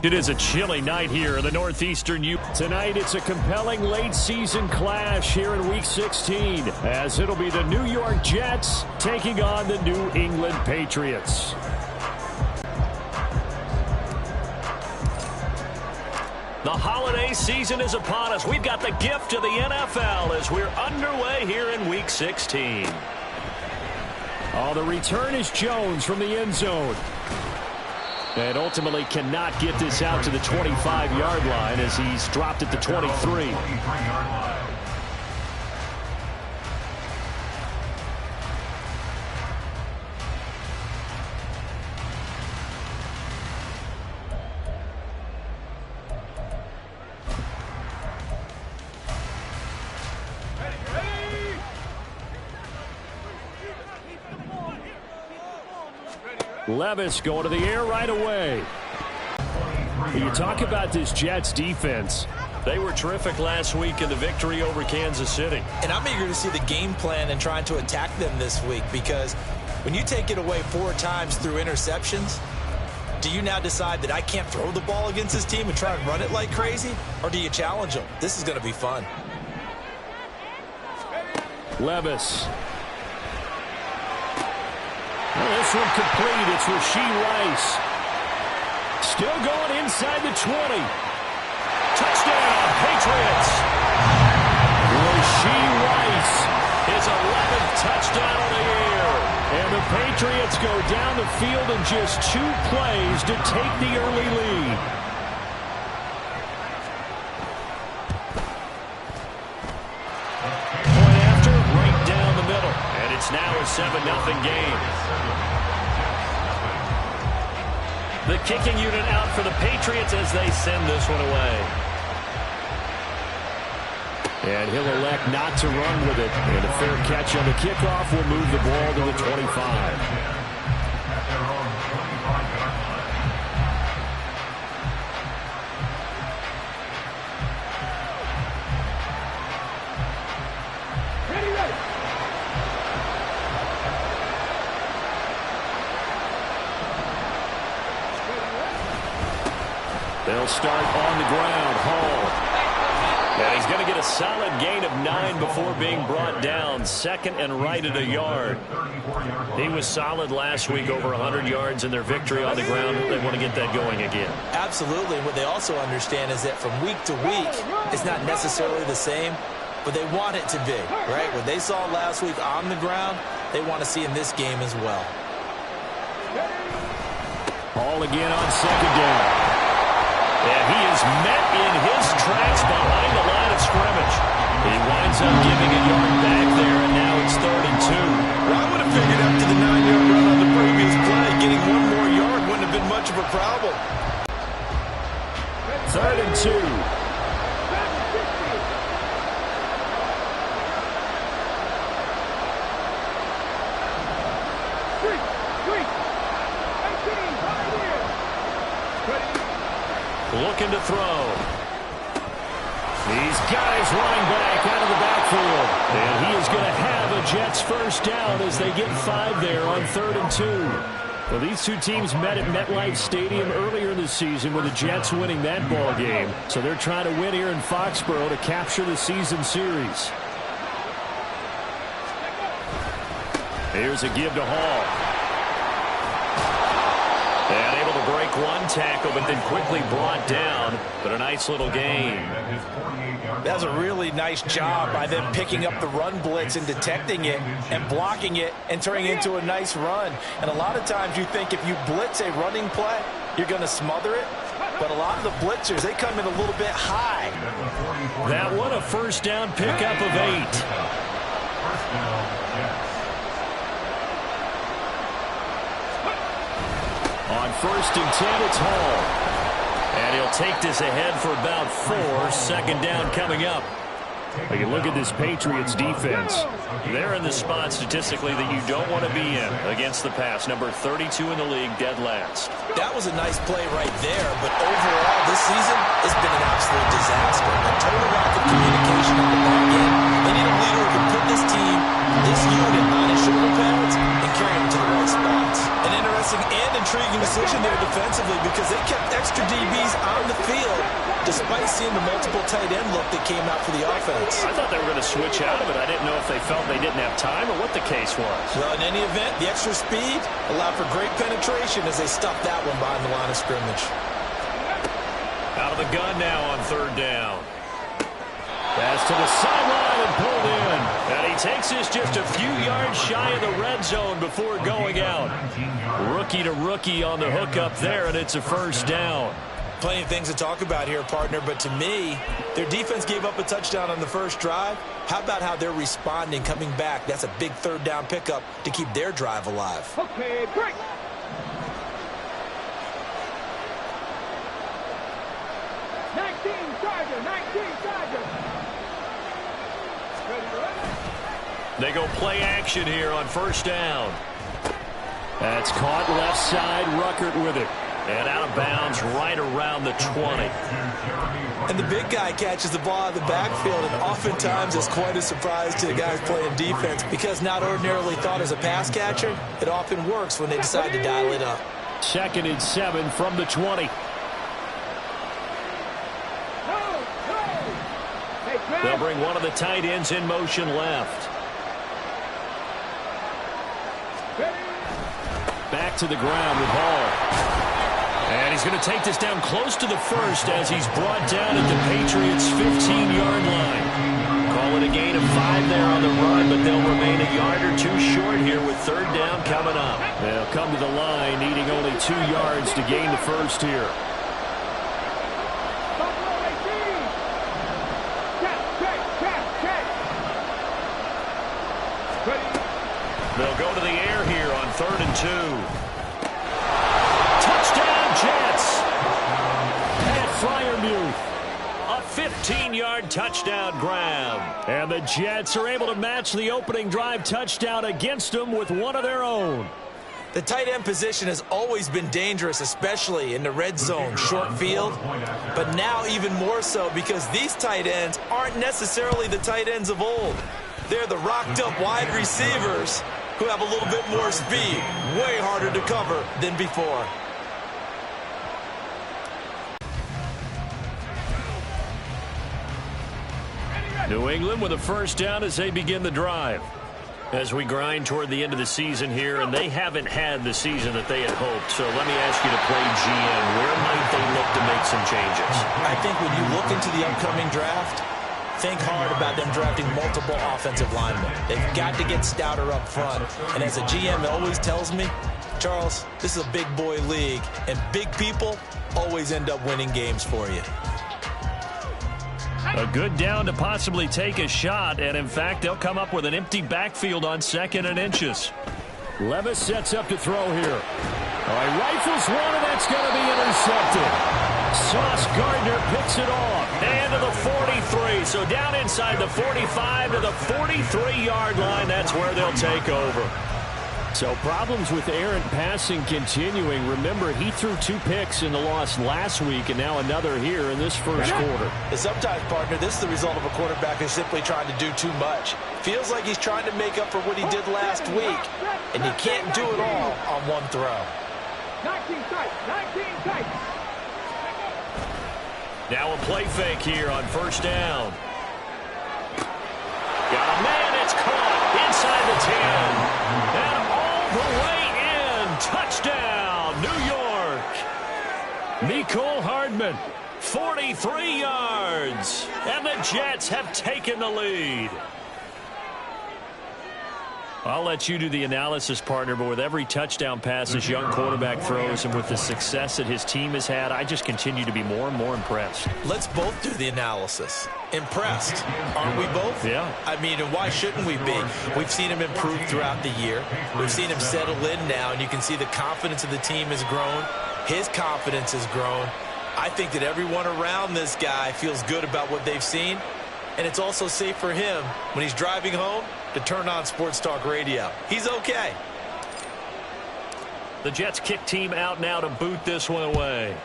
It is a chilly night here in the northeastern U. Tonight, it's a compelling late-season clash here in Week 16, as it'll be the New York Jets taking on the New England Patriots. The holiday season is upon us. We've got the gift of the NFL as we're underway here in Week 16. Oh, the return is Jones from the end zone. And ultimately cannot get this out to the 25-yard line as he's dropped at the 23. Levis going to the air right away. You talk about this Jets defense. They were terrific last week in the victory over Kansas City. And I'm eager to see the game plan and trying to attack them this week, because when you take it away 4 times through interceptions, do you now decide that I can't throw the ball against this team and try and run it like crazy? Or do you challenge them? This is going to be fun. Levis. Well, this one complete. It's Rashee Rice. Still going inside the 20. Touchdown, Patriots. Rashee Rice, his 11th touchdown of the year. And the Patriots go down the field in just 2 plays to take the early lead. Point after, right down the middle. And it's now a 7-0 game. The kicking unit out for the Patriots as they send this one away. And he'll elect not to run with it. And a fair catch on the kickoff will move the ball to the 25. They'll start on the ground. Hall. And he's going to get a solid gain of 9 before being brought down. Second and right at a yard. He was solid last week, over 100 yards in their victory on the ground. They want to get that going again. Absolutely. What they also understand is that from week to week, it's not necessarily the same, but they want it to be, right? What they saw last week on the ground, they want to see in this game as well. Hall again on second down. And he is met in his tracks behind the line of scrimmage. He winds up giving a yard back there, and now it's 3rd and 2. Well, I would have figured after the 9-yard run on the previous play, getting 1 more yard wouldn't have been much of a problem. 3rd and 2. Looking to throw. He's got his running back out of the backfield. And he is going to have a Jets first down as they get 5 there on 3rd and 2. Well, these two teams met at MetLife Stadium earlier in the season with the Jets winning that ball game. So they're trying to win here in Foxborough to capture the season series. Here's a give to Hall. And able to break 1 tackle, but then quickly brought down. But a nice little gain. That was a really nice job by them picking up the run blitz and detecting it and blocking it and turning it into a nice run. And a lot of times you think if you blitz a running play, you're going to smother it. But a lot of the blitzers, they come in a little bit high. That one a first down pickup of 8. On 1st and 10, it's Hall. And he'll take this ahead for about 4. 2nd down coming up. You can look at this Patriots defense. They're in the spot statistically that you don't want to be in against the pass. Number 32 in the league, dead last. That was a nice play right there, but overall this season, it's been an absolute disaster. A total lack of communication on the back end. They need a leader who can put this team, this unit, on his shoulder pads and carry them to the right spots. An interesting Interesting and intriguing decision there defensively because they kept extra DBs on the field despite seeing the multiple tight end look that came out for the offense. I thought they were going to switch out of it. I didn't know if they felt they didn't have time or what the case was. Well, in any event, the extra speed allowed for great penetration as they stuffed that one behind the line of scrimmage. Out of the gun now on third down. Pass to the sideline and pulled in. And he takes this just a few yards shy of the red zone before going out. Rookie to rookie on the hook up there, and it's a first down. Plenty of things to talk about here, partner, but to me, their defense gave up a touchdown on the first drive. How about how they're responding, coming back? That's a big third down pickup to keep their drive alive. Okay, break. They go play action here on first down. That's caught left side. Ruckert with it. And out of bounds right around the 20. And the big guy catches the ball out of the backfield, and oftentimes it's quite a surprise to the guys playing defense because not ordinarily thought as a pass catcher, it often works when they decide to dial it up. 2nd and 7 from the 20. They'll bring one of the tight ends in motion left. Back to the ground with Hall. And he's going to take this down close to the first as he's brought down at the Patriots' 15-yard line. Call it a gain of 5 there on the run, but they'll remain a yard or two short here with third down coming up. They'll come to the line needing only 2 yards to gain the first here. They'll go to the air here on 3rd and 2. Touchdown, Jets. At Freiermuth. A 15-yard touchdown grab. And the Jets are able to match the opening drive touchdown against them with one of their own. The tight end position has always been dangerous, especially in the red zone, short field. But now even more so because these tight ends aren't necessarily the tight ends of old. They're the rocked-up wide receivers who have a little bit more speed, way harder to cover than before. New England with a first down as they begin the drive. As we grind toward the end of the season here, and they haven't had the season that they had hoped. So let me ask you to play GM. Where might they look to make some changes? I think when you look into the upcoming draft, think hard about them drafting multiple offensive linemen. They've got to get stouter up front. And as a GM, it always tells me, Charles, this is a big boy league, and big people always end up winning games for you. A good down to possibly take a shot, and in fact, they'll come up with an empty backfield on 2nd and inches. Levis sets up to throw here. All right, rifles one, and that's going to be intercepted. Sauce Gardner picks it off. And to the 43. So down inside the 45 to the 43-yard line. That's where they'll take over. So problems with errant passing continuing. Remember, he threw 2 picks in the loss last week, and now another here in this first quarter. And sometimes, partner, this is the result of a quarterback who's simply trying to do too much. Feels like he's trying to make up for what he did last week, and he can't do it all on one throw. 19 tight. Now a play fake here on first down. Got a man, it's caught inside the 10. And all the way in. Touchdown, New York. Mecole Hardman, 43 yards. And the Jets have taken the lead. I'll let you do the analysis, partner, but with every touchdown pass this young quarterback throws and with the success that his team has had, I just continue to be more and more impressed. Let's both do the analysis. Impressed. Aren't we both? Yeah. I mean, and why shouldn't we be? We've seen him improve throughout the year. We've seen him settle in now, and you can see the confidence of the team has grown. His confidence has grown. I think that everyone around this guy feels good about what they've seen, and it's also safe for him when he's driving home to turn on Sports Talk Radio. He's okay. The Jets kick team out now to boot this one away.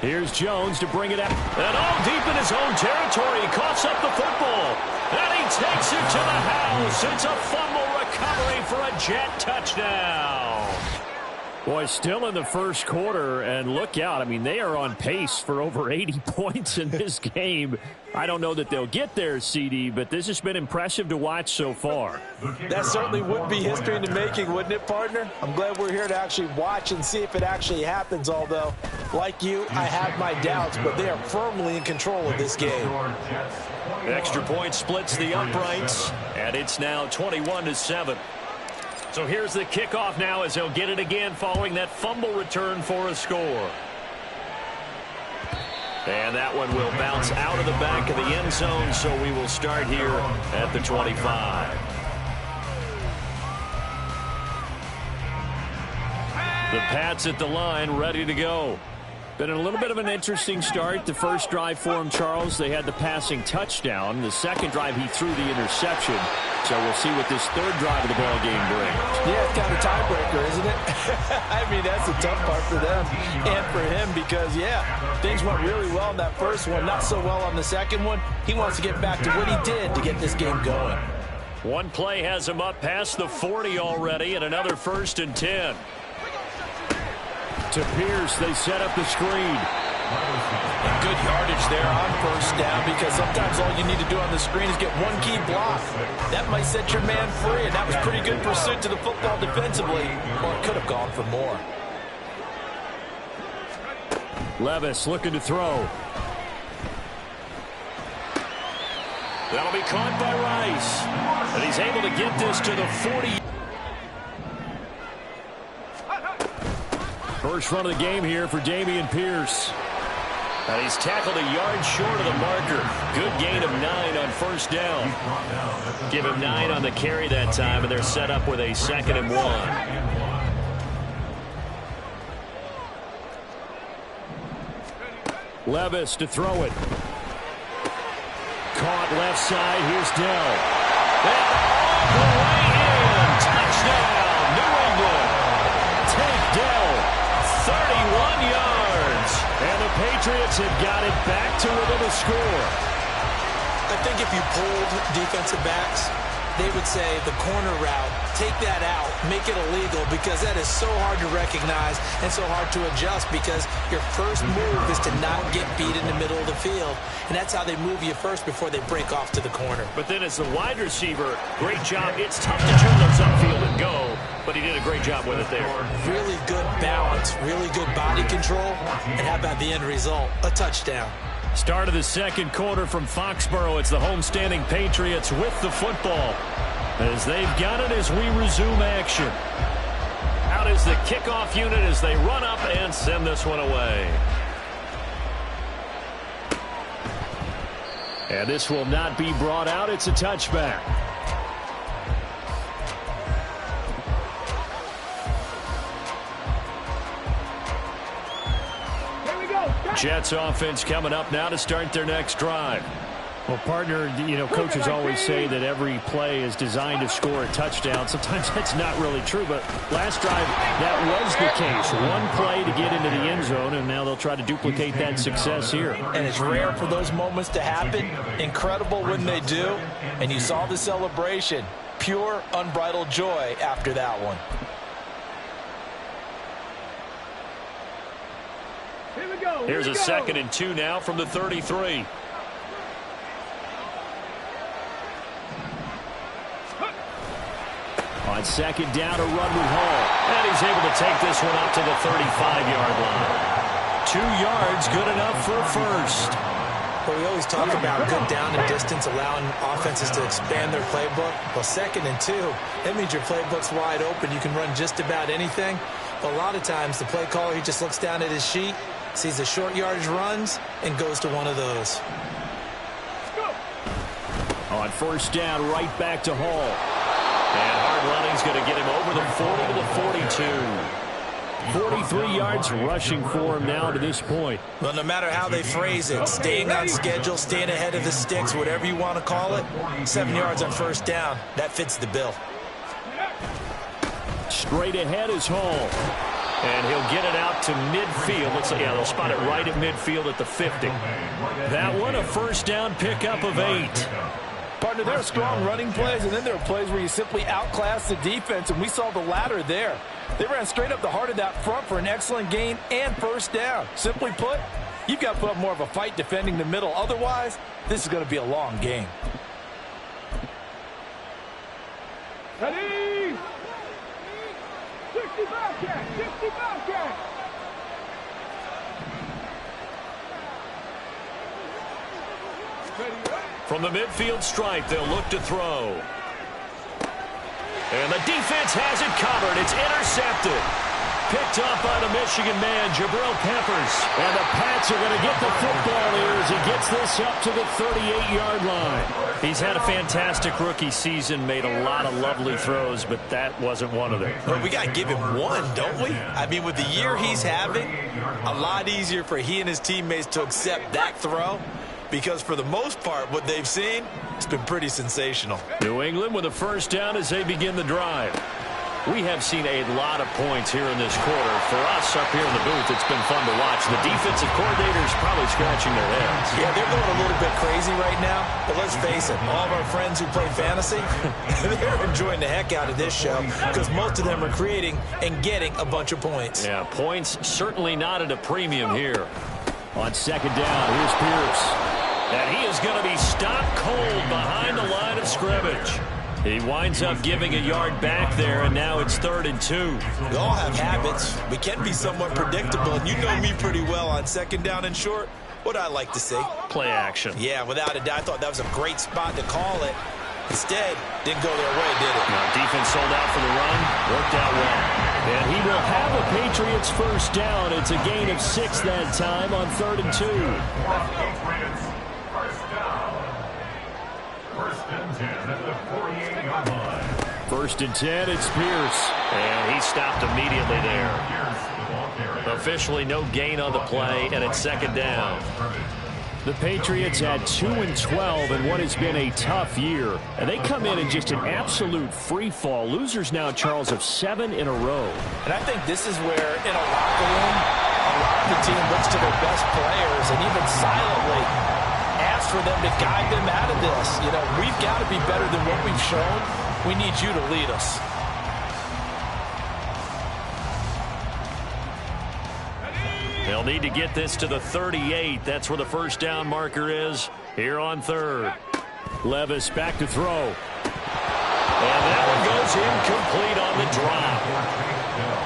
Here's Jones to bring it up. And all deep in his own territory. He coughs up the football. And he takes it to the house. It's a fumble recovery for a Jet touchdown. Boy, still in the first quarter, and look out. I mean, they are on pace for over 80 points in this game. I don't know that they'll get there, CD, but this has been impressive to watch so far. That certainly would be history in the making, wouldn't it, partner? I'm glad we're here to actually watch and see if it actually happens, although, like you, I have my doubts, but they are firmly in control of this game. Extra point splits the uprights, and it's now 21-7. So here's the kickoff now as he'll get it again following that fumble return for a score. And that one will bounce out of the back of the end zone, so we will start here at the 25. The Pats at the line, ready to go. Been a little bit of an interesting start. The first drive for him, Charles, they had the passing touchdown. The second drive, he threw the interception. So we'll see what this third drive of the ball game brings. Yeah, it's kind of a tiebreaker, isn't it? I mean, that's the tough part for them and for him because, yeah, things went really well in that first one, not so well on the second one. He wants to get back to what he did to get this game going. One play has him up past the 40 already, and another 1st and 10. To Pierce, they set up the screen. And good yardage there on first down because sometimes all you need to do on the screen is get one key block. That might set your man free, and that was pretty good pursuit to the football defensively, or it could have gone for more. Levis looking to throw. That'll be caught by Rice. And he's able to get this to the 40. First run of the game here for Dameon Pierce. And he's tackled a yard short of the marker. Good gain of 9 on first down. Give him 9 on the carry that time, and they're set up with a 2nd and 1. Levis to throw it. Caught left side. Here's Dell. And all the way in. Touchdown, New England. Take Dell. 31 yards. And the Patriots have got it back to within a score. I think if you pulled defensive backs, they would say the corner route, take that out, make it illegal, because that is so hard to recognize and so hard to adjust because your first move is to not get beat in the middle of the field. And that's how they move you first before they break off to the corner. But then as the wide receiver, great job. It's tough to turn those upfield and go, but he did a great job with it there. Really good balance, really good body control, and how about the end result? A touchdown. Start of the second quarter from Foxborough. It's the homestanding Patriots with the football as they've got it as we resume action. Out is the kickoff unit as they run up and send this one away. And this will not be brought out. It's a touchback. Jets offense coming up now to start their next drive. Well, partner, you know, coaches always say that every play is designed to score a touchdown. Sometimes that's not really true, but last drive, that was the case. One play to get into the end zone, and now they'll try to duplicate that success here. And it's rare for those moments to happen. Incredible when they do. And you saw the celebration. Pure, unbridled joy after that one. Here's a 2nd and 2 now from the 33. On second down, a run with Hall. And he's able to take this one up to the 35-yard line. 2 yards, good enough for a first. Well, we always talk about good down and distance, allowing offenses to expand their playbook. Well, 2nd and 2, that means your playbook's wide open. You can run just about anything. But a lot of times, the play caller, he just looks down at his sheet, sees the short yardage runs, and goes to one of those. On first down, right back to Hall. And hard running's going to get him over the 40 to the 42. 43 yards rushing for him now to this point. Well, no matter how they phrase it, staying on schedule, staying ahead of the sticks, whatever you want to call it, 7 yards on first down, that fits the bill. Straight ahead is Hall. And he'll get it out to midfield. Looks like, yeah, they'll spot it right at midfield at the 50. That one, a first down pickup of 8. Partner, there are strong running plays, and then there are plays where you simply outclass the defense, and we saw the latter there. They ran straight up the heart of that front for an excellent gain and first down. Simply put, you've got to put up more of a fight defending the middle. Otherwise, this is going to be a long game. Ready? 60 Bobcat, 60 Bobcat. From the midfield stripe, they'll look to throw. And the defense has it covered. It's intercepted. Picked up by the Michigan man, Jabril Peppers. And the Pats are going to get the football here as he gets this up to the 38-yard line. He's had a fantastic rookie season, made a lot of lovely throws, but that wasn't one of them. But we got to give him one, don't we? I mean, with the year he's having, a lot easier for he and his teammates to accept that throw. Because for the most part, what they've seen, it's been pretty sensational. New England with a first down as they begin the drive. We have seen a lot of points here in this quarter. For us up here in the booth, it's been fun to watch. The defensive coordinators probably scratching their heads. Yeah, they're going a little bit crazy right now. But let's face it, all of our friends who play fantasy, they're enjoying the heck out of this show because most of them are creating and getting a bunch of points. Yeah, points certainly not at a premium here. On second down, here's Pierce. And he is going to be stopped cold behind the line of scrimmage. He winds up giving a yard back there, and now it's 3rd and 2. We all have habits. We can be somewhat predictable, and you know me pretty well on second down and short. What I like to see? Play action. Yeah, without a doubt. I thought that was a great spot to call it. Instead, didn't go their way, did it? No, defense sold out for the run. Worked out well. And he will have a Patriots first down. It's a gain of 6 that time on 3rd and 2. First and 10, it's Pierce. And he stopped immediately there. Officially no gain on the play, and it's second down. The Patriots had 2-12 in what has been a tough year. And they come in just an absolute free fall. Losers now, Charles, of 7 in a row. And I think this is where, in a locker room, a lot of the team looks to their best players and even silently asks for them to guide them out of this. You know, we've got to be better than what we've shown. We need you to lead us. They'll need to get this to the 38. That's where the first down marker is here on 3rd. Levis back to throw. And that one goes incomplete on the drop.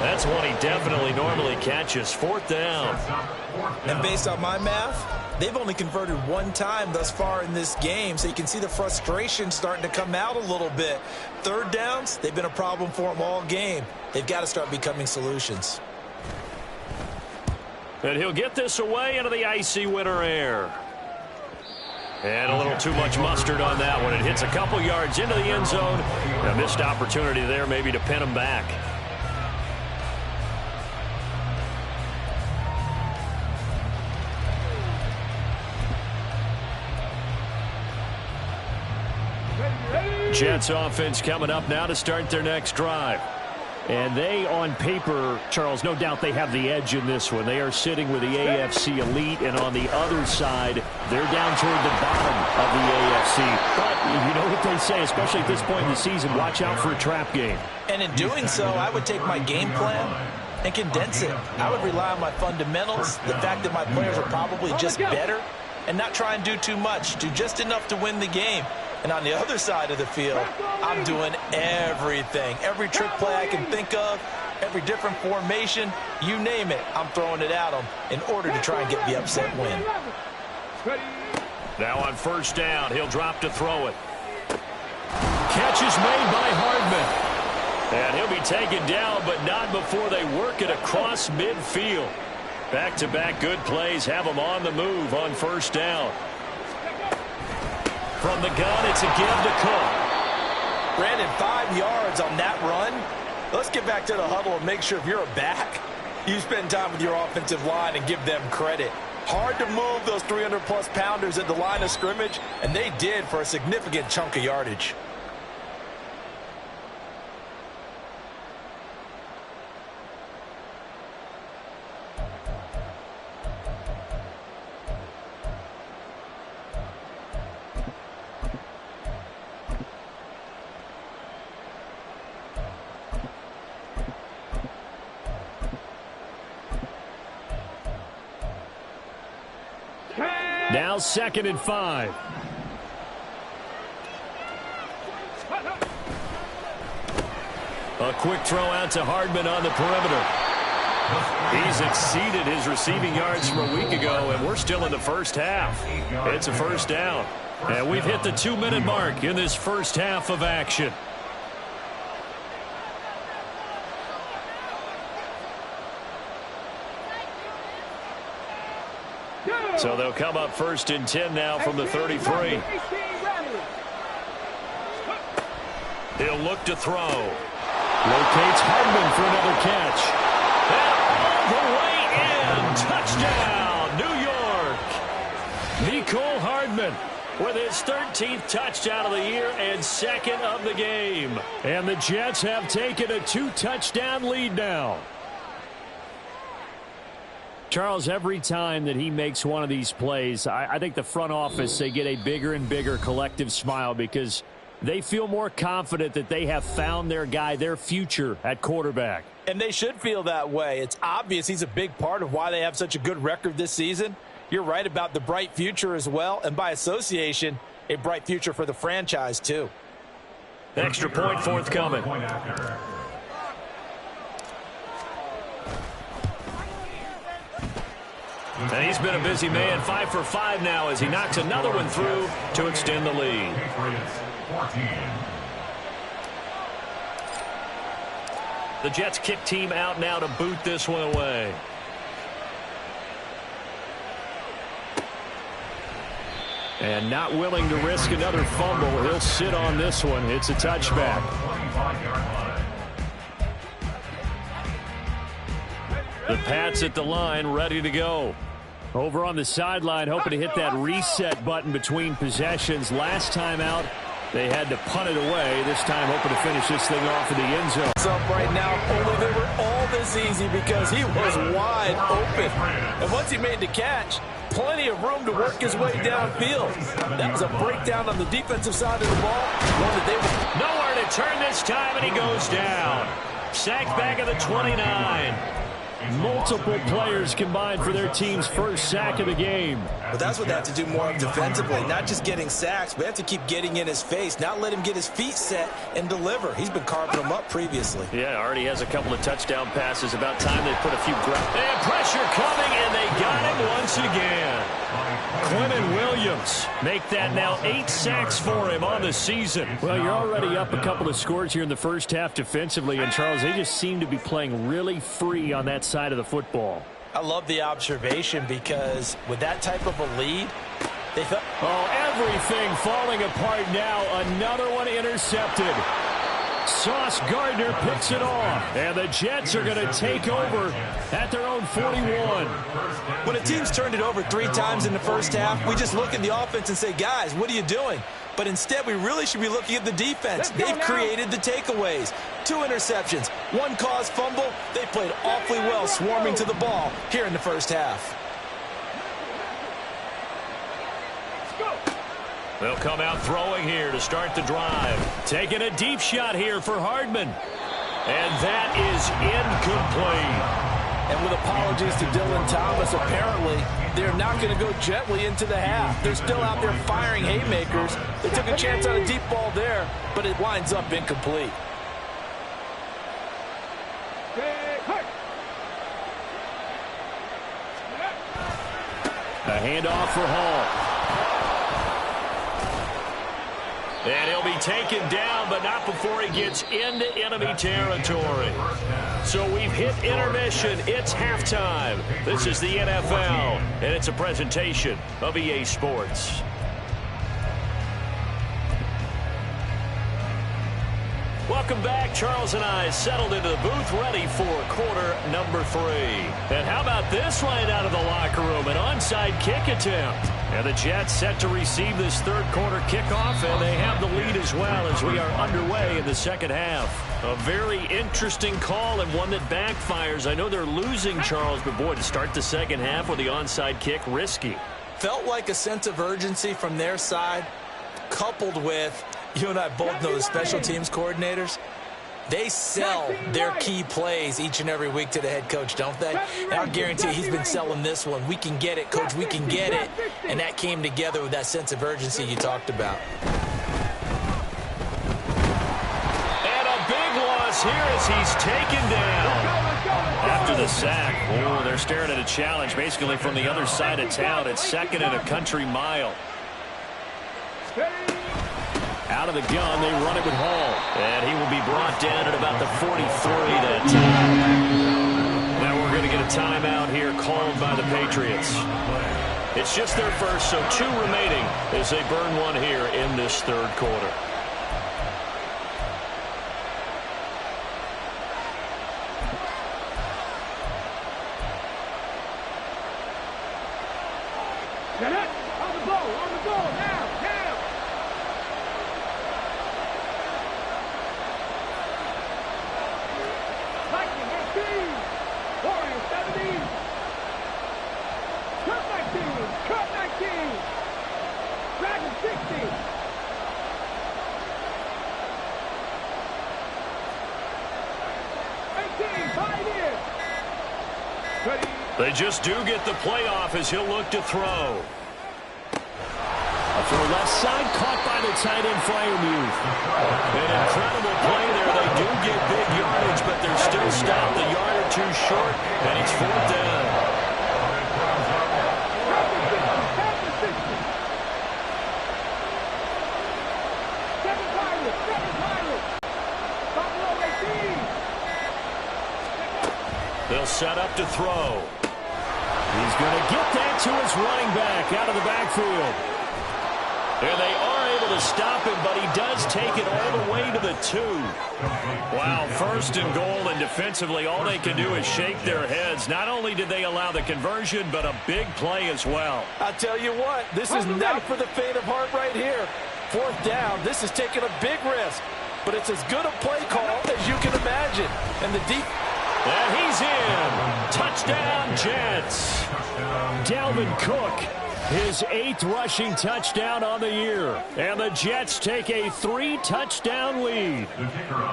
That's one he definitely normally catches. 4th down. And based on my math, they've only converted one time thus far in this game, so you can see the frustration starting to come out a little bit. 3rd downs, they've been a problem for them all game. They've got to start becoming solutions. And he'll get this away into the icy winter air. And a little too much mustard on that one. It hits a couple yards into the end zone. A missed opportunity there maybe to pin him back. Jets offense coming up now to start their next drive. And they, on paper, Charles, no doubt they have the edge in this one. They are sitting with the AFC elite, and on the other side, they're down toward the bottom of the AFC. But you know what they say, especially at this point in the season, watch out for a trap game. And in doing so, I would take my game plan and condense it. I would rely on my fundamentals, the fact that my players are probably just better, and not try and do too much, do just enough to win the game. And on the other side of the field, I'm doing everything. Every trick play I can think of, every different formation, you name it, I'm throwing it at them in order to try and get the upset win. Now on first down, he'll drop to throw it. Catch is made by Hardman. And he'll be taken down, but not before they work it across midfield. Back-to-back good plays have them on the move on first down. From the gun, it's a give to Cook. Brandon, 5 yards on that run. Let's get back to the huddle and make sure if you're a back, you spend time with your offensive line and give them credit. Hard to move those 300-plus pounders at the line of scrimmage, and they did for a significant chunk of yardage. Now 2nd and 5. A quick throw out to Hardman on the perimeter. He's exceeded his receiving yards from a week ago, and we're still in the first half. It's a first down. And we've hit the 2-minute mark in this first half of action. So they'll come up 1st and 10 now from the 33. He'll look to throw. Locates Hardman for another catch. And all the way in. Touchdown, New York. Mecole Hardman with his 13th touchdown of the year and 2nd of the game. And the Jets have taken a 2-touchdown lead now. Charles, every time that he makes one of these plays, I think the front office, they get a bigger and bigger collective smile because they feel more confident that they have found their guy, their future at quarterback. And they should feel that way. It's obvious he's a big part of why they have such a good record this season. You're right about the bright future as well, and by association, a bright future for the franchise too. Extra point forthcoming. And he's been a busy man, 5 for 5 now as he knocks another one through to extend the lead. The Jets kick team out now to boot this one away. And not willing to risk another fumble, he'll sit on this one. It's a touchback. The Pats at the line, ready to go. Over on the sideline, hoping to hit that reset button between possessions. Last time out, they had to punt it away. This time, hoping to finish this thing off in the end zone. So right now, only they were all this easy because he was wide open. And once he made the catch, plenty of room to work his way downfield. That was a breakdown on the defensive side of the ball. One that they were nowhere to turn this time, and he goes down. Sacked back at the 29. Multiple players combined for their team's first sack of the game. But that's what they have to do more of defensively, not just getting sacks, but they have to keep getting in his face, not let him get his feet set and deliver. He's been carving them up previously. Yeah, already has a couple of touchdown passes. About time they put a few and pressure coming, and they got him once again. Quentin Williams make that now 8 sacks for him on the season. Well, you're already up a couple of scores here in the first half defensively, and Charles, they just seem to be playing really free on that side of the football. I love the observation because with that type of a lead, they thought, everything falling apart now. Another one intercepted. Sauce Gardner picks it off, and the Jets are going to take over at their own 41. When a team's turned it over 3 times in the first half, we just look at the offense and say, guys, what are you doing? But instead, we really should be looking at the defense. They've created the takeaways. 2 interceptions, 1 caused fumble. They played awfully well swarming to the ball here in the first half. They'll come out throwing here to start the drive. Taking a deep shot here for Hardman. And that is incomplete. And with apologies to Dylan Thomas, apparently they're not going to go gently into the half. They're still out there firing haymakers. They took a chance on a deep ball there, but it winds up incomplete. A handoff for Hall. And he'll be taken down, but not before he gets into enemy territory. So we've hit intermission. It's halftime. This is the NFL, and it's a presentation of EA Sports. Welcome back. Charles and I settled into the booth, ready for quarter number 3. And how about this right out of the locker room? An onside kick attempt. And the Jets set to receive this third quarter kickoff, and they have the lead as well as we are underway in the second half. A very interesting call and one that backfires. I know they're losing, Charles, but boy, to start the second half with the onside kick, risky. Felt like a sense of urgency from their side, coupled with, you and I both know the special teams coordinators. They sell their key plays each and every week to the head coach, don't they? And I'll guarantee he's been selling this one. We can get it, coach. We can get it. And that came together with that sense of urgency you talked about. And a big loss here as he's taken down. After the sack, oh, they're staring at a challenge basically from the other side of town. It's second and a country mile. Out of the gun, they run it with Hall. And he will be brought down at about the 43 that time. Now we're going to get a timeout here called by the Patriots. It's just their first, so 2 remaining as they burn one here in this third quarter. Get it! On the goal, now! Viking 18! Warriors 17! Cut 19! Dragon 60! 18, 5 in! Ready? They just do get the playoff as he'll look to throw. A throw left side, caught by the tight end Freiermuth. An incredible play there. They do get big yardage, but they're still stopped a yard or 2 short, and it's 4th down. They'll set up to throw. He's going to get that to his running back out of the backfield. And they are able to stop him, but he does take it all the way to the 2. Wow, 1st and goal, and defensively all they can do is shake their heads. Not only did they allow the conversion, but a big play as well. I'll tell you what, this is not for the faint of heart right here. 4th down, this is taking a big risk. But it's as good a play call as you can imagine. And the deep... And he's in. Touchdown, Jets. Dalvin Cook, his 8th rushing touchdown on the year. And the Jets take a 3-touchdown lead.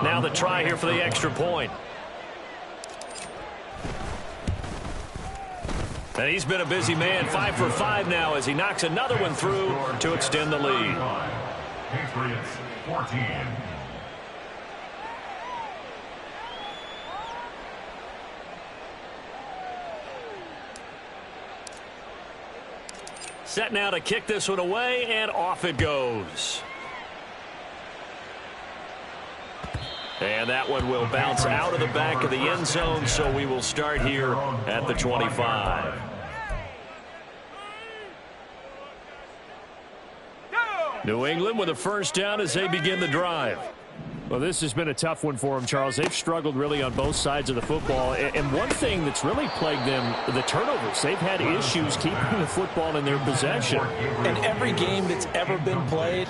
Now the try here for the extra point. And he's been a busy man, 5 for 5 now as he knocks another one through to extend the lead. Patriots 14. Set now to kick this one away, and off it goes. And that one will bounce out of the back of the end zone, so we will start here at the 25. New England with a 1st down as they begin the drive. Well, this has been a tough one for them, Charles. They've struggled really on both sides of the football. And one thing that's really plagued them, the turnovers. They've had issues keeping the football in their possession. In every game that's ever been played,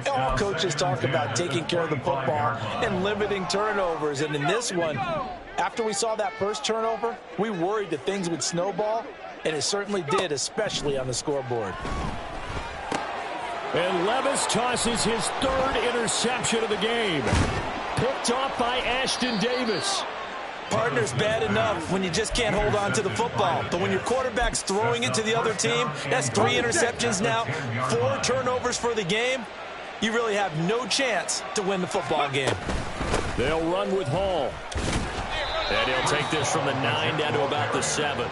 all coaches talk about taking care of the football and limiting turnovers. And in this one, after we saw that first turnover, we worried that things would snowball, and it certainly did, especially on the scoreboard. And Levis tosses his 3rd interception of the game. Picked off by Ashton Davis. Partner's bad enough when you just can't hold on to the football. But when your quarterback's throwing it to the other team, that's 3 interceptions now, 4 turnovers for the game. You really have no chance to win the football game. They'll run with Hall. And he'll take this from the 9 down to about the 7.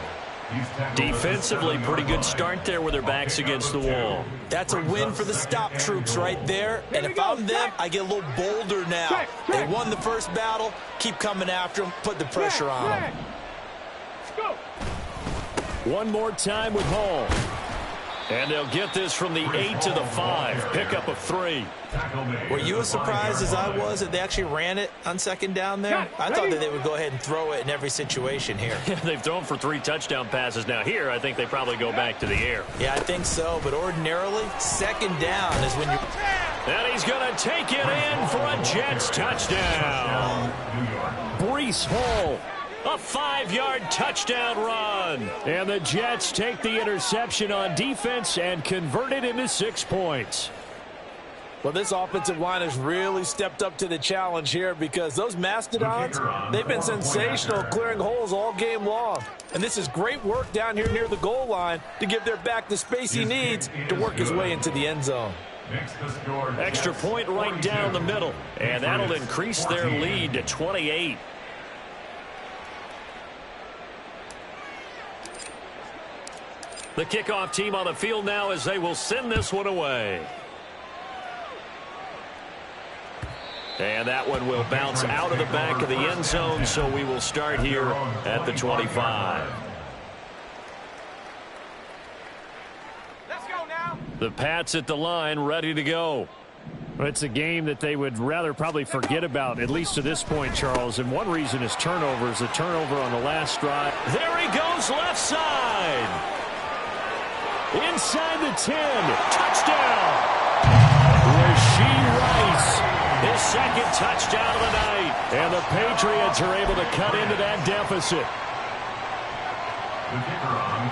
Defensively, pretty good start there with their backs against the wall. That's a win for the stop troops right there. And if I'm them, I get a little bolder now. They won the first battle. Keep coming after them. Put the pressure on them. One more time with Hall. And they'll get this from the 8 to the 5. Pickup of 3. Were you as surprised as I was that they actually ran it on 2nd down there? I thought that they would go ahead and throw it in every situation here. They've thrown for 3 touchdown passes now. Here, I think they probably go back to the air. Yeah, I think so. But ordinarily, 2nd down is when you... And he's going to take it in for a Jets touchdown. Breece Hall. A 5-yard touchdown run. And the Jets take the interception on defense and convert it into 6 points. Well, this offensive line has really stepped up to the challenge here because those Mastodons, they've been sensational clearing holes all game long. And this is great work down here near the goal line to give their back the space he needs to work his way into the end zone. Extra point right down the middle, and that'll increase their lead to 28. The kickoff team on the field now as they will send this one away. And that one will bounce out of the back of the end zone, so we will start here at the 25. Let's go now. The Pats at the line, ready to go. It's a game that they would rather probably forget about, at least to this point, Charles. And one reason is turnovers. A turnover on the last drive. There he goes, left side. Inside the 10. Touchdown. Rasheed Rice. His second touchdown of the night. And the Patriots are able to cut into that deficit.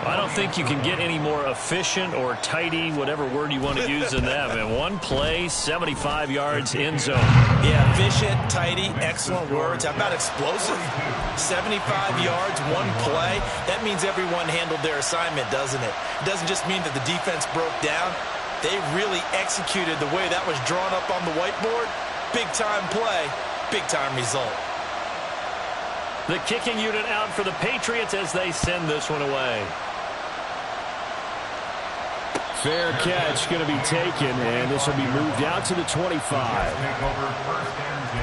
I don't think you can get any more efficient or tidy, whatever word you want to use in that. And one play, 75 yards, end zone. Yeah, efficient, tidy, excellent words. How about explosive? 75 yards, one play. That means everyone handled their assignment, doesn't it? It doesn't just mean that the defense broke down. They really executed the way that was drawn up on the whiteboard. Big-time play, big-time result. The kicking unit out for the Patriots as they send this one away. Fair catch going to be taken, and this will be moved out to the 25. Take over first and 10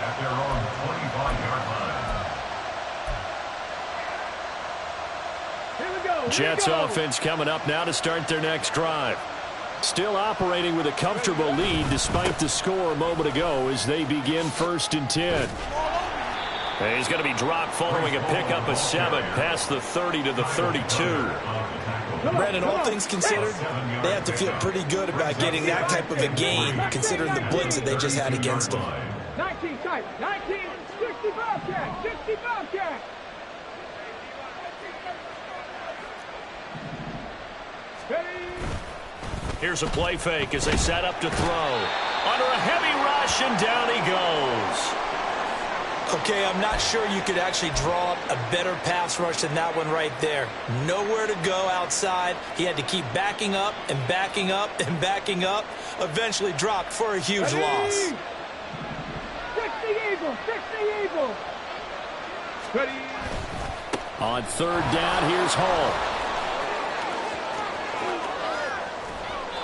at their own 25-yard line. Here we go. Jets offense coming up now to start their next drive. Still operating with a comfortable lead despite the score a moment ago as they begin first and 10. And he's going to be dropped following a pickup of 7 past the 30 to the 32. Brandon, all things considered, they have to feel pretty good about getting that type of a gain considering the blitz that they just had against them. 19 tight. 19. 60 Bobcat. 60 Bobcat. Ready. Here's a play fake as they set up to throw. Under a heavy rush, and down he goes. Okay, I'm not sure you could actually draw up a better pass rush than that one right there. Nowhere to go outside. He had to keep backing up and backing up and backing up. Eventually dropped for a huge loss. 60 Eagles. 60 Eagles. Ready. On third down, here's Hall.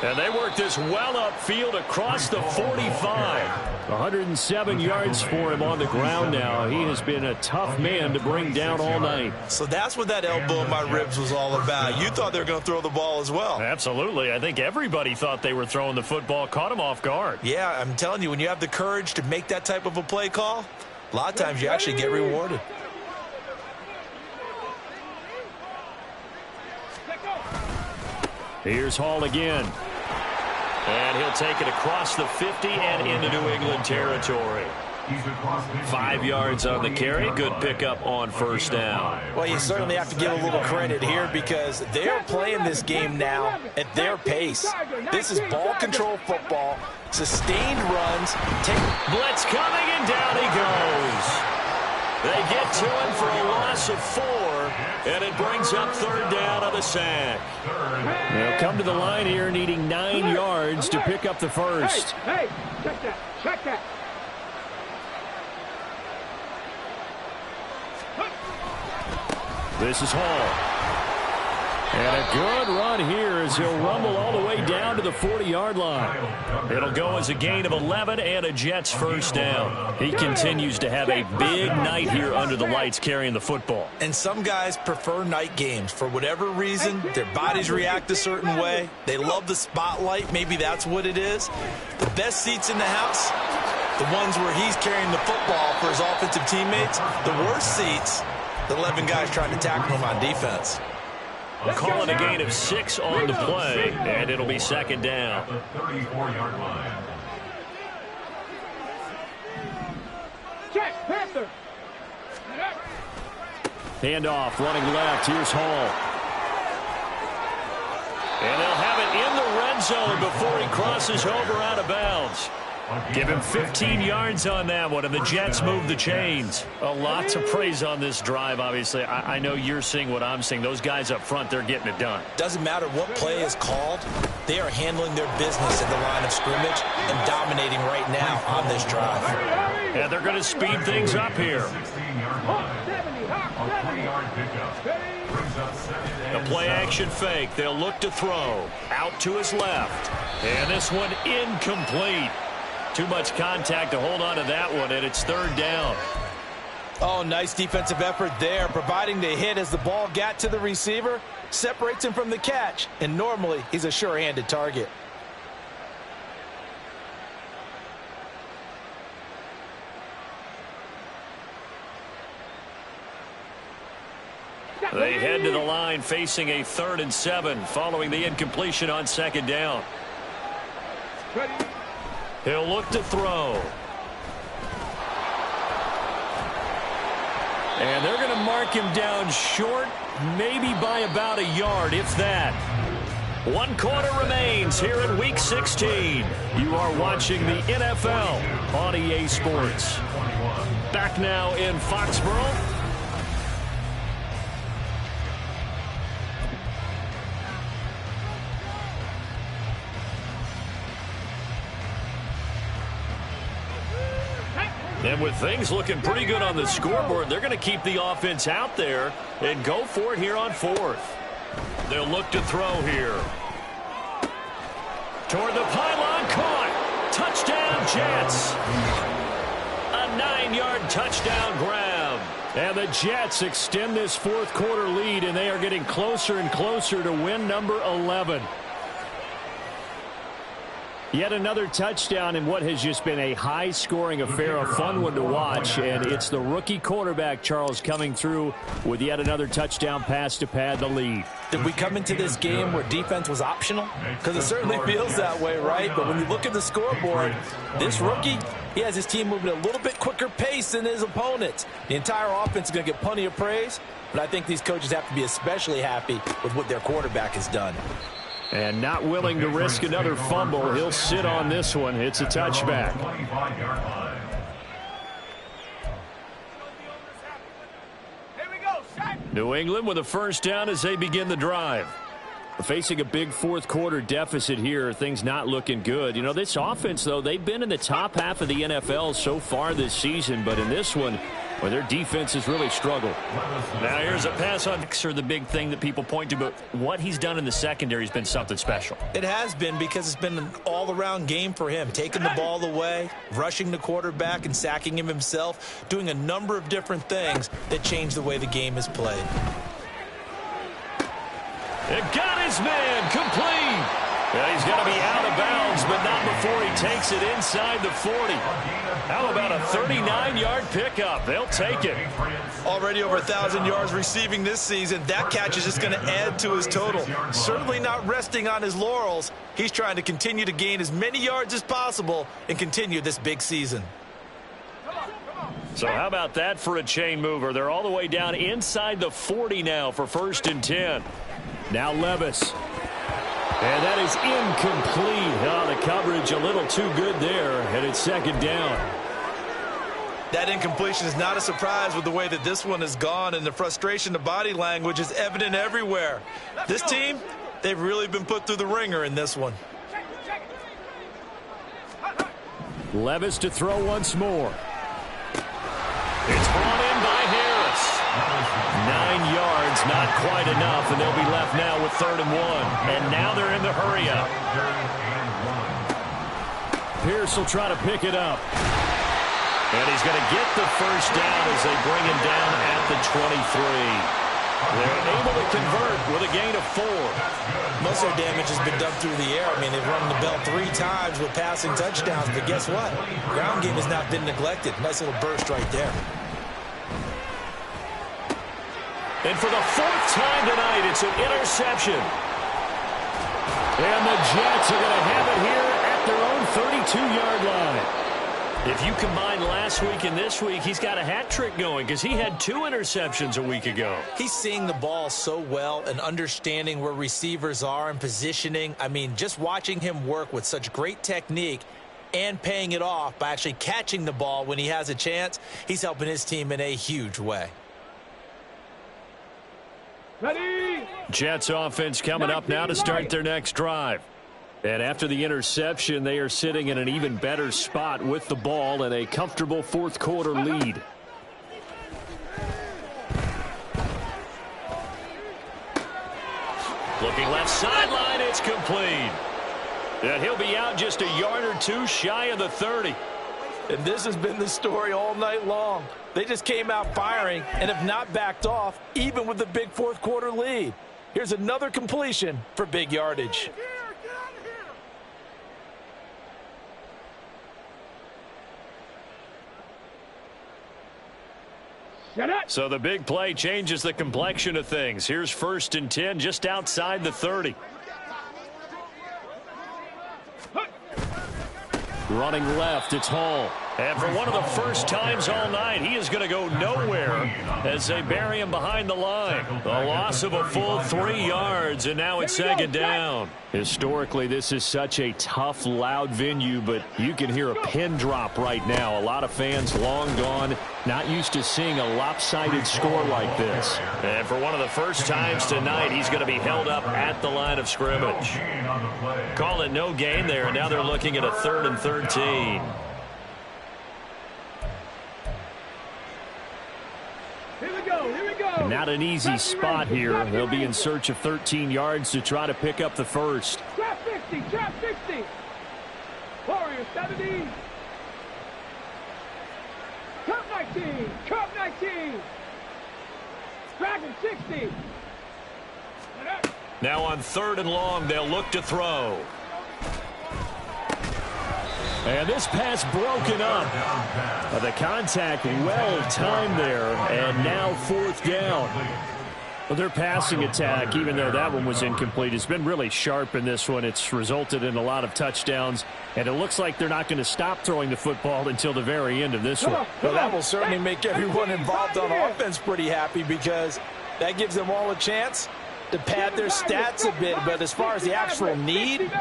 And they work this well upfield across the 45. 107 yards for him on the ground now. He has been a tough man to bring down all night. So that's what that elbow in my ribs was all about. You thought they were going to throw the ball as well. Absolutely. I think everybody thought they were throwing the football, caught him off guard. Yeah, I'm telling you, when you have the courage to make that type of a play call, a lot of times you actually get rewarded. Here's Hall again. And he'll take it across the 50 and into New England territory. 5 yards on the carry. Good pickup on first down. Well, you certainly have to give a little credit here because they're playing this game now at their pace. This is ball control football, sustained runs. Blitz coming, and down he goes. They get to him for a loss of 4, and it brings up third down on the sack. They'll come to the line here needing 9 yards to pick up the first. Hey, check that. Check that. This is Hall. And a good run here as he'll rumble all the way down to the 40-yard line. It'll go as a gain of 11 and a Jets first down. He continues to have a big night here under the lights carrying the football. And some guys prefer night games. For whatever reason, their bodies react a certain way. They love the spotlight. Maybe that's what it is. The best seats in the house, the ones where he's carrying the football for his offensive teammates. The worst seats, the 11 guys trying to tackle him on defense. We'll call it a gain of 6 on the play, and it'll be second down. The 34-yard line. Check. Panther. Handoff running left. Here's Hall. And they'll have it in the red end zone before he crosses over out of bounds. Give him 15 yards on that one, and the Jets move the chains. A lot to praise on this drive, obviously. I know you're seeing what I'm seeing. Those guys up front, they're getting it done. Doesn't matter what play is called. They are handling their business at the line of scrimmage and dominating right now on this drive. And they're going to speed things up here. The play-action fake. They'll look to throw. Out to his left. And this one incomplete. Too much contact to hold on to that one, and it's third down. Oh, nice defensive effort there, providing the hit as the ball got to the receiver, separates him from the catch, and normally he's a sure-handed target. They head to the line facing a 3rd and 7 following the incompletion on 2nd down. He'll look to throw. And they're going to mark him down short, maybe by about a yard, if that. 1 quarter remains here in Week 16. You are watching the NFL on EA Sports. Back now in Foxborough. And with things looking pretty good on the scoreboard, they're going to keep the offense out there and go for it here on 4th. They'll look to throw here. Toward the pylon, caught. Touchdown, Jets. A 9-yard touchdown grab. And the Jets extend this 4th quarter lead, and they are getting closer and closer to win number 11. Yet another touchdown in what has just been a high-scoring affair, a fun one to watch, and it's the rookie quarterback, Charles, coming through with yet another touchdown pass to pad the lead. Did we come into this game where defense was optional? Because it certainly feels that way, right? But when you look at the scoreboard, this rookie, he has his team moving at a little bit quicker pace than his opponents. The entire offense is going to get plenty of praise, but I think these coaches have to be especially happy with what their quarterback has done. And not willing to risk another fumble. He'll sit on this one. It's a touchback. New England with a first down as they begin the drive. Facing a big 4th quarter deficit here. Things not looking good. You know, this offense, though, they've been in the top half of the NFL so far this season. But in this one, well, their defense has really struggled. Now here's a pass on Mixer, the big thing that people point to. But what he's done in the secondary has been something special. It has been, because it's been an all-around game for him. Taking the ball away, rushing the quarterback, and sacking him himself. Doing a number of different things that change the way the game is played. It got his man complete. Well, he's going to be out of bounds, but not before he takes it inside the 40. How about a 39-yard pickup? They'll take it. Already over 1,000 yards receiving this season. That catch is just going to add to his total. Certainly not resting on his laurels. He's trying to continue to gain as many yards as possible and continue this big season. So how about that for a chain mover? They're all the way down inside the 40 now for 1st and 10. Now Levis. And that is incomplete. Oh, the coverage a little too good there, and it's 2nd down. That incompletion is not a surprise with the way that this one has gone, and the frustration, the body language is evident everywhere. This team, they've really been put through the ringer in this one. Levis to throw once more. It's brought in by Harris. 9 yards, not quite enough, and they'll be left now with 3rd and 1. And now they're in the hurry-up. Pierce will try to pick it up. And he's going to get the first down as they bring him down at the 23. They're able to convert with a gain of 4. Most of their damage has been done through the air. I mean, they've run the bell 3 times with passing touchdowns, but guess what? Ground game has not been neglected. Nice little burst right there. And for the 4th time tonight, it's an interception. And the Jets are going to have it here at their own 32-yard line. If you combine last week and this week, he's got a hat trick going because he had 2 interceptions a week ago. He's seeing the ball so well and understanding where receivers are and positioning. I mean, just watching him work with such great technique and paying it off by actually catching the ball when he has a chance, he's helping his team in a huge way. Ready? Jets offense coming up now to start their next drive. And after the interception, they are sitting in an even better spot with the ball and a comfortable fourth quarter lead. Looking left sideline, it's complete. And he'll be out just a yard or 2 shy of the 30. And this has been the story all night long. They just came out firing and have not backed off, even with the big fourth quarter lead. Here's another completion for big yardage. So the big play changes the complexion of things. Here's 1st and 10 just outside the 30. Running left, it's Hall. And for one of the first times all night, he is going to go nowhere as they bury him behind the line. A loss of a full 3 yards, and now it's 2nd down. Historically, this is such a tough, loud venue, but you can hear a pin drop right now. A lot of fans long gone, not used to seeing a lopsided score like this. And for one of the first times tonight, he's going to be held up at the line of scrimmage. Call it no gain there, and now they're looking at a 3rd and 13. Not an easy spot here. They'll be in search of 13 yards to try to pick up the first. Trap 60, trap 60. Warrior 70. Cup 19, cup 19. Dragon 60. Now on 3rd and long, they'll look to throw. And this pass broken up. The contact well timed there, and now 4th down. Well, their passing attack, even though that one was incomplete, has been really sharp in this one. It's resulted in a lot of touchdowns, and it looks like they're not going to stop throwing the football until the very end of this one. Well, that will certainly make everyone involved on offense pretty happy because that gives them all a chance to pad their stats a bit. But as far as the actual need,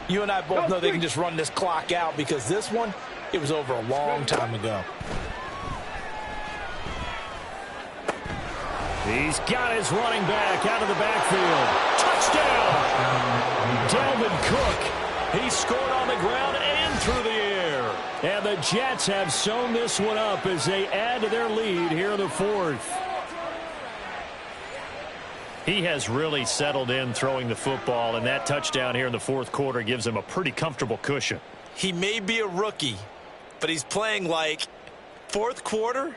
you and I both know they can just run this clock out because this one, it was over a long time ago. He's got his running back out of the backfield. Touchdown! Dalvin Cook. He scored on the ground and through the air. And the Jets have sewn this one up as they add to their lead here in the 4th. He has really settled in throwing the football, and that touchdown here in the 4th quarter gives him a pretty comfortable cushion. He may be a rookie, but he's playing like 4th quarter,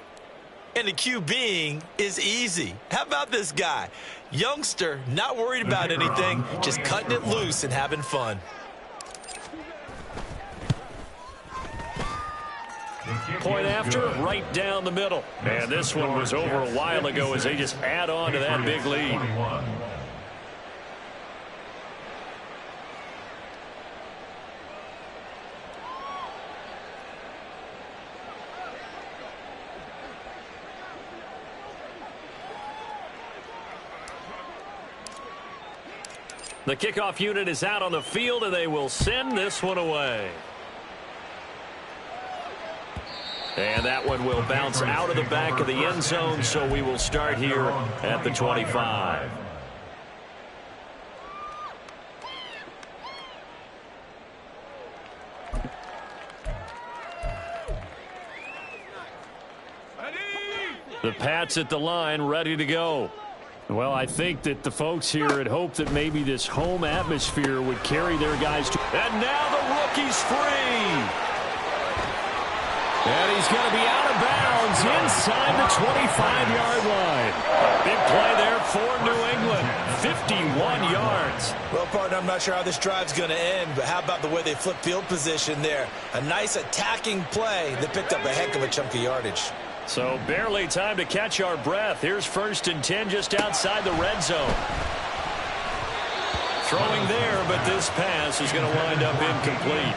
and the QBing is easy. How about this guy? Youngster, not worried about anything, just cutting it loose and having fun. Point after, right down the middle. And this one was over a while ago as they just add on to that big lead. The kickoff unit is out on the field, and they will send this one away. And that one will bounce out of the back of the end zone, so we will start here at the 25. The Pats at the line, ready to go. Well, I think that the folks here had hoped that maybe this home atmosphere would carry their guys to. And now the rookie's free. And he's going to be out of bounds inside the 25-yard line. Big play there for New England. 51 yards. Well, partner, I'm not sure how this drive's going to end, but how about the way they flip field position there? A nice attacking play that picked up a heck of a chunk of yardage. So barely time to catch our breath. Here's 1st and 10 just outside the red zone. Throwing there, but this pass is going to wind up incomplete.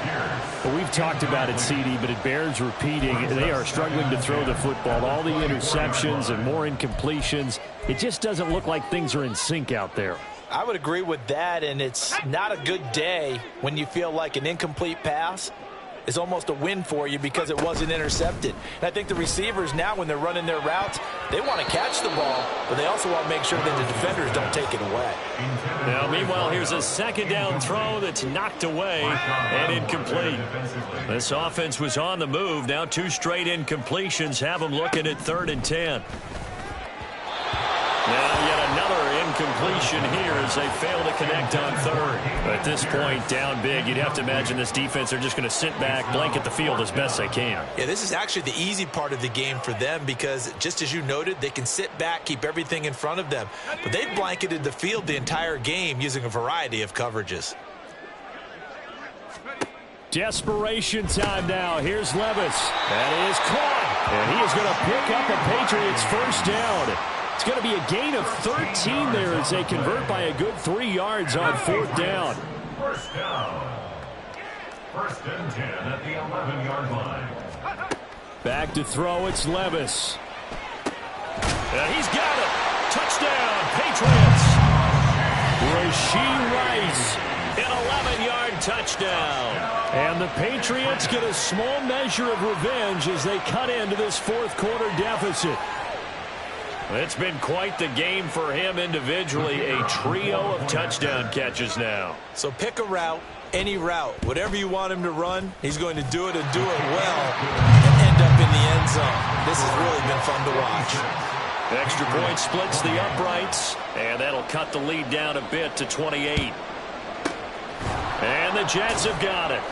Well, we've talked about it, CD, but it bears repeating. They are struggling to throw the football. All the interceptions and more incompletions. It just doesn't look like things are in sync out there. I would agree with that, and it's not a good day when you feel like an incomplete pass is almost a win for you because it wasn't intercepted. And I think the receivers now, when they're running their routes, they want to catch the ball, but they also want to make sure that the defenders don't take it away. Now, meanwhile, here's a second down throw that's knocked away and incomplete. This offense was on the move. Now 2 straight incompletions have them looking at 3rd and 10. Now yet another incompletion here as they fail to connect on 3rd. At this point, down big, you'd have to imagine this defense are just going to sit back, blanket the field as best they can. Yeah, this is actually the easy part of the game for them because, just as you noted, they can sit back, keep everything in front of them. But they've blanketed the field the entire game using a variety of coverages. Desperation time now. Here's Levis. That is caught. And he is going to pick up a Patriots first down. It's going to be a gain of 13 there as they convert by a good 3 yards on 4th down. First down. 1st and 10 at the 11-yard line. Back to throw, it's Levis. He's got it. Touchdown, Patriots. Rashee Rice. An 11-yard touchdown. And the Patriots get a small measure of revenge as they cut into this 4th quarter deficit. It's been quite the game for him individually. A trio of touchdown catches now. So pick a route, any route. Whatever you want him to run, he's going to do it and do it well and end up in the end zone. This has really been fun to watch. Extra point splits the uprights, and that'll cut the lead down a bit to 28. And the Jets have got it.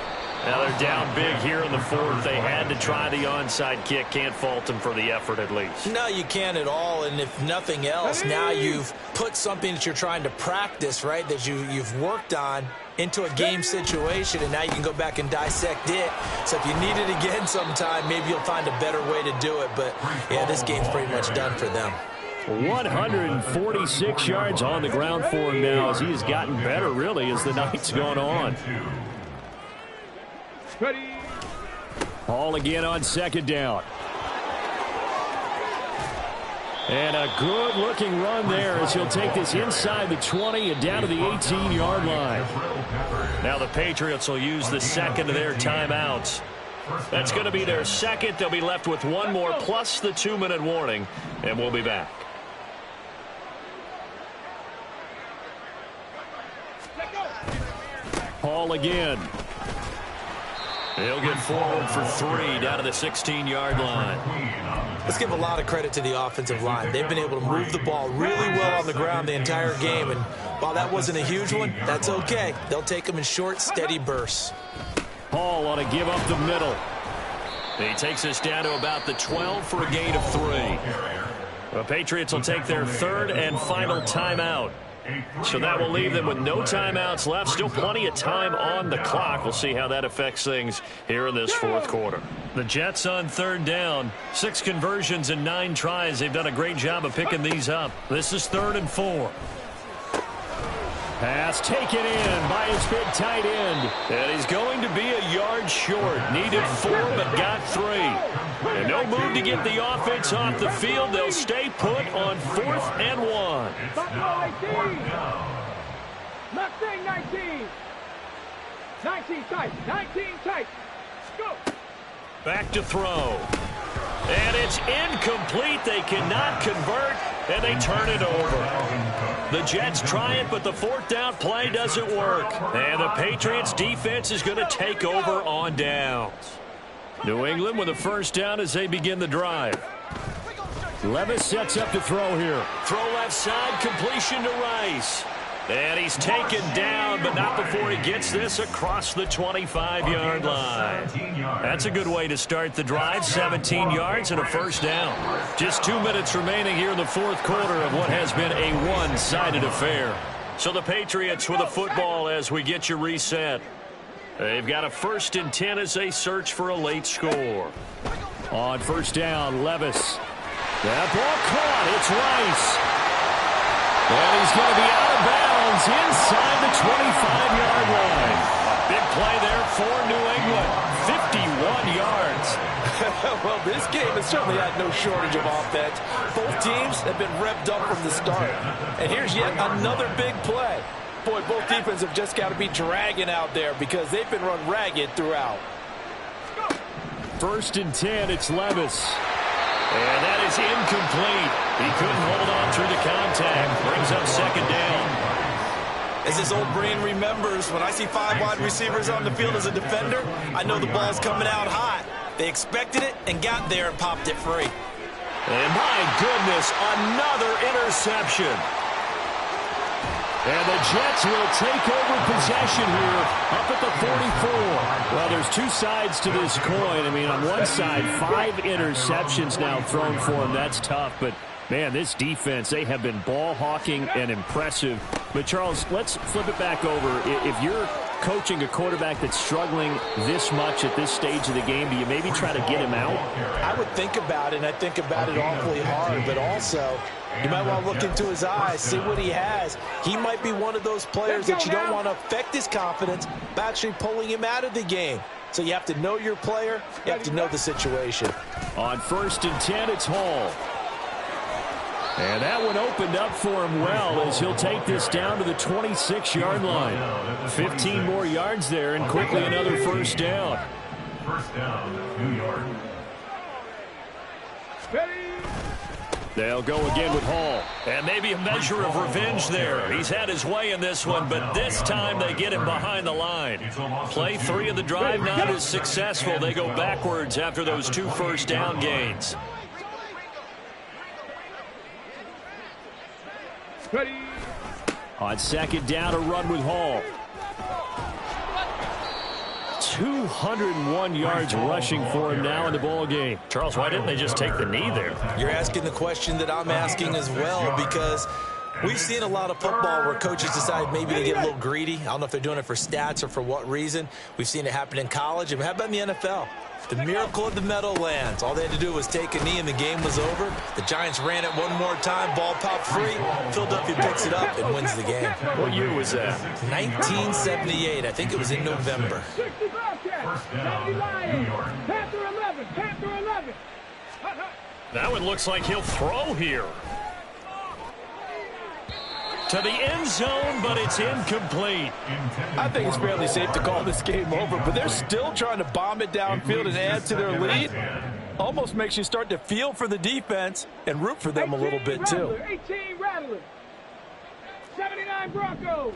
Now they're down big here in the 4th. They had to try the onside kick. Can't fault them for the effort at least. No, you can't at all. And if nothing else, now you've put something that you're trying to practice, right, that you've worked on into a game situation, and now you can go back and dissect it. So if you need it again sometime, maybe you'll find a better way to do it. But, yeah, this game's pretty much done for them. 146 yards on the ground for him now as he has gotten better, really, as the night's gone on. Ready. Hall again on 2nd down. And a good-looking run there as he'll take this inside the 20 and down to the 18-yard line. Now the Patriots will use the 2nd of their timeouts. That's going to be their 2nd. They'll be left with 1 more plus the 2-minute warning, and we'll be back. Hall again. He'll get forward for 3 down to the 16-yard line. Let's give a lot of credit to the offensive line. They've been able to move the ball really well on the ground the entire game. And while that wasn't a huge one, that's okay. They'll take them in short, steady bursts. Hall on a give up the middle. He takes us down to about the 12 for a gain of 3. The Patriots will take their 3rd and final timeout. So that will leave them with no timeouts left. Still plenty of time on the clock. We'll see how that affects things here in this 4th quarter. The Jets on 3rd down. 6 conversions and 9 tries. They've done a great job of picking these up. This is 3rd and 4. Pass taken in by his big tight end. And he's going to be a yard short. Needed 4, but got 3. And no move to get the offense off the field. They'll stay put on 4th and 1. Buffalo 18. Mustang 19. 19 tight. 19 tight. Go. Back to throw. And it's incomplete. They cannot convert, and they turn it over. The Jets try it, but the 4th down play doesn't work. And the Patriots defense is going to take over on downs. New England with a first down as they begin the drive. Levis sets up to throw here. Throw left side, completion to Rice. And he's taken down, but not before he gets this across the 25-yard line. That's a good way to start the drive. 17 yards and a first down. Just 2 minutes remaining here in the 4th quarter of what has been a one-sided affair. So the Patriots with a football as we get you reset. They've got a 1st and 10 as they search for a late score. On first down, Levis. That ball caught. It's Rice. And he's going to be out of bounds inside the 25-yard line. A big play there for New England. 51 yards. Well, this game has certainly had no shortage of offense. Both teams have been revved up from the start. And here's yet another big play. Boy, both defenses have just got to be dragging out there because they've been run ragged throughout. 1st and 10, it's Levis. And that is incomplete. He couldn't hold on through the contact. Brings up 2nd down. As this old brain remembers, when I see 5 wide receivers on the field as a defender, I know the ball's coming out hot. They expected it and got there and popped it free. And my goodness, another interception. And the Jets will take over possession here up at the 44. Well, there's two sides to this coin. I mean, on one side, 5 interceptions now thrown for him. That's tough. But, man, this defense, they have been ball hawking and impressive. But, Charles, let's flip it back over. If you're coaching a quarterback that's struggling this much at this stage of the game, do you maybe try to get him out? I would think about it, and I think about it awfully hard. But also, you might want to look into his eyes, see what he has. He might be one of those players that you don't want to affect his confidence by actually pulling him out of the game. So you have to know your player. You have to know the situation. On 1st and 10, it's Hall. And that one opened up for him well as he'll take this down to the 26-yard line. 15 more yards there and quickly another 1st down. 1st down, New York. They'll go again with Hall. And maybe a measure of revenge there. He's had his way in this one, but this time they get him behind the line. Play 3 of the drive not as successful. They go backwards after those 2 1st down gains. Ready. On 2nd down, a run with Hall. 201 yards rushing for him now in the ball game. Charles, why didn't they just take the knee there? You're asking the question that I'm asking as well, because we've seen a lot of football where coaches decide maybe to get a little greedy. I don't know if they're doing it for stats or for what reason. We've seen it happen in college. And how about in the NFL? The miracle of the Meadowlands. All they had to do was take a knee and the game was over. The Giants ran it one more time. Ball popped free. Philadelphia picks it up and wins the game. What year was that? 1978. I think it was in November. 60 Bobcats. 70 Lions. Panther 11. Panther 11. That one looks like he'll throw here. To the end zone, but it's incomplete. I think it's fairly safe to call this game over, but they're still trying to bomb it downfield and add to their lead. Almost makes you start to feel for the defense and root for them a little bit, too. 18 Rattlers. 79 Broncos.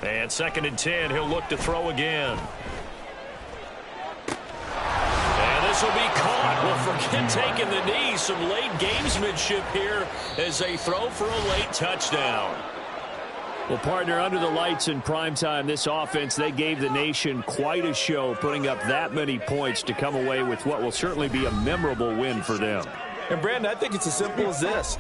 And 2nd and 10, he'll look to throw again. And this will be caught. Well, forget taking the knee. Some late gamesmanship here as they throw for a late touchdown. Well, partner, under the lights in primetime, this offense, they gave the nation quite a show, putting up that many points to come away with what will certainly be a memorable win for them. And, Brandon, I think it's as simple as this.